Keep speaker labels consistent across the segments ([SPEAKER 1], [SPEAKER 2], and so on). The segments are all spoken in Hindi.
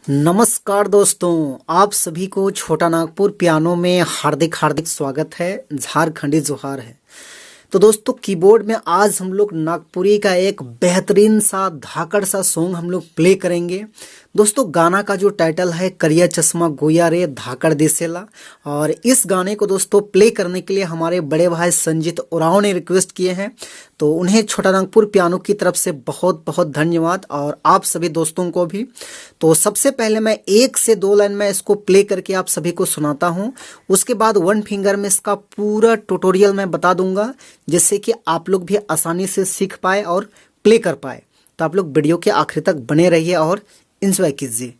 [SPEAKER 1] नमस्कार दोस्तों, आप सभी को छोटा नागपुर पियानो में हार्दिक हार्दिक स्वागत है। झारखंडी जोहार है। तो दोस्तों, कीबोर्ड में आज हम लोग नागपुरी का एक बेहतरीन सा धाकड़ सा सॉन्ग हम लोग प्ले करेंगे। दोस्तों, गाना का जो टाइटल है करिया चश्मा गोया रे धाकड़ देसेला। और इस गाने को दोस्तों प्ले करने के लिए हमारे बड़े भाई संजीत उरांव ने रिक्वेस्ट किए हैं, तो उन्हें छोटा नागपुर पियानो की तरफ से बहुत बहुत धन्यवाद, और आप सभी दोस्तों को भी। तो सबसे पहले मैं 1 से 2 लाइन में इसको प्ले करके आप सभी को सुनाता हूँ। उसके बाद 1 फिंगर में इसका पूरा ट्यूटोरियल मैं बता दूंगा, जिससे कि आप लोग भी आसानी से सीख पाए और प्ले कर पाए। तो आप लोग वीडियो के आखिर तक बने रहिए और एंजॉय कीजिए।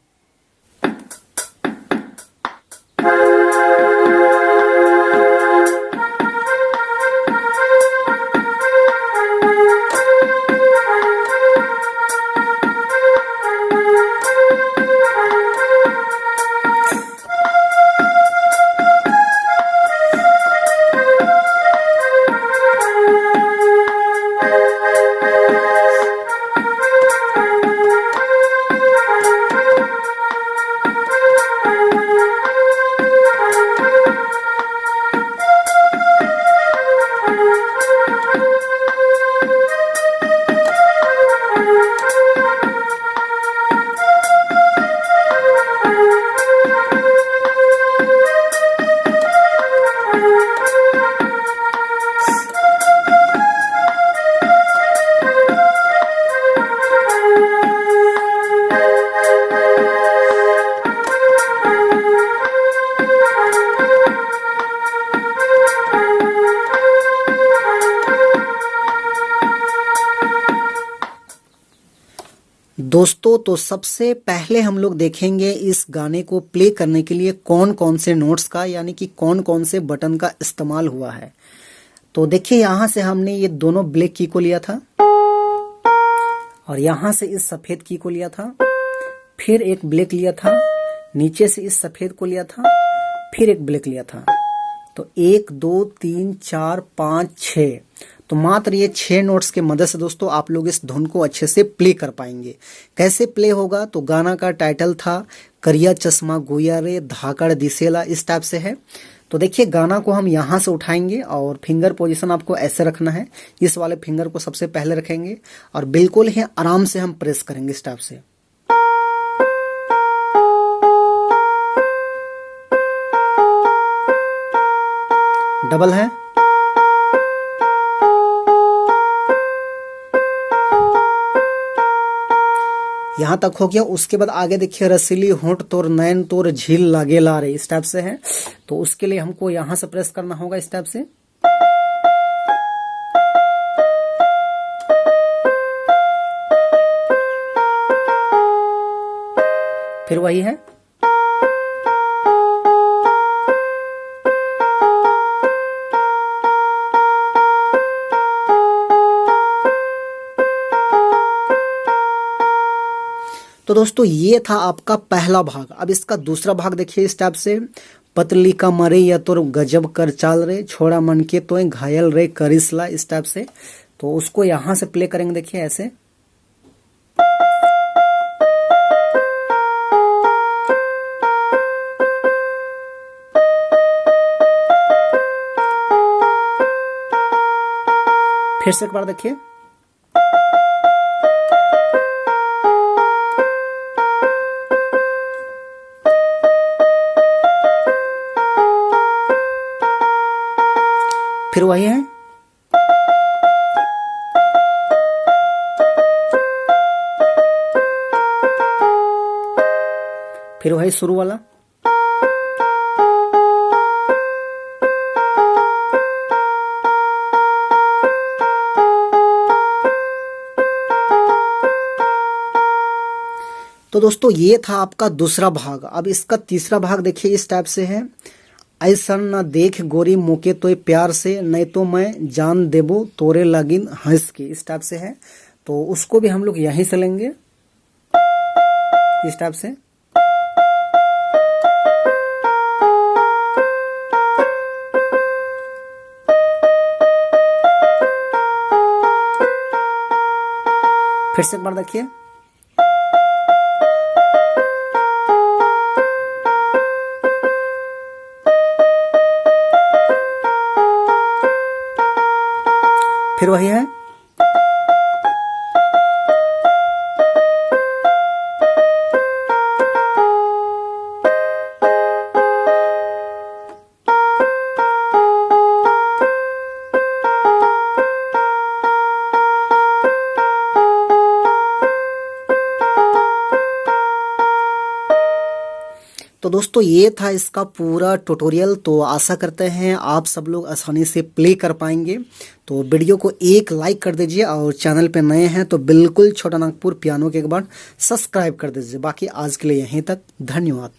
[SPEAKER 1] दोस्तों, तो सबसे पहले हम लोग देखेंगे इस गाने को प्ले करने के लिए कौन कौन से नोट्स का, यानी कि कौन कौन से बटन का इस्तेमाल हुआ है। तो देखिए, यहां से हमने ये दोनों ब्लैक की को लिया था, और यहां से इस सफेद की को लिया था, फिर एक ब्लैक लिया था, नीचे से इस सफेद को लिया था, फिर एक ब्लैक लिया था। तो 1 2 3 4 5 6, तो मात्र ये 6 नोट्स के मदद से दोस्तों आप लोग इस धुन को अच्छे से प्ले कर पाएंगे। कैसे प्ले होगा, तो गाना का टाइटल था करिया चश्मा गोया रे धाकड़ दिसेला, इस टाइप से है। तो देखिए, गाना को हम यहाँ से उठाएंगे और फिंगर पोजीशन आपको ऐसे रखना है। इस वाले फिंगर को सबसे पहले रखेंगे और बिल्कुल ही आराम से हम प्रेस करेंगे इस टाइप से। डबल है, यहां तक हो गया। उसके बाद आगे देखिए, रसीली होंठ तोर नैन तोर झील लागे ला रे, इस टाइप से है। तो उसके लिए हमको यहां से प्रेस करना होगा इस टाइप से। फिर वही है, तो दोस्तों ये था आपका पहला भाग। अब इसका दूसरा भाग देखिए इस टाइप से। पतली का मरे या तो गजब कर चाल रे, छोड़ा मन के तो घायल रे करिसला, इस टाइप से। तो उसको यहां से प्ले करेंगे, देखिए ऐसे। फिर से एक बार देखिए। फिर वही है, फिर वही शुरू वाला। तो दोस्तों ये था आपका दूसरा भाग। अब इसका तीसरा भाग देखिए इस टाइप से है। ऐसा न देख गोरी मोके तो प्यार से, नहीं तो मैं जान देबो तोरे लागिन हंस के, इस टाइप से है। तो उसको भी हम लोग यहीं से लेंगे इस टाइप से। फिर से एक बार देखिए। फिर वही है। तो दोस्तों ये था इसका पूरा ट्यूटोरियल। तो आशा करते हैं आप सब लोग आसानी से प्ले कर पाएंगे। तो वीडियो को एक लाइक कर दीजिए और चैनल पे नए हैं तो बिल्कुल छोटा नागपुर पियानो के एक बार सब्सक्राइब कर दीजिए। बाकी आज के लिए यहीं तक, धन्यवाद।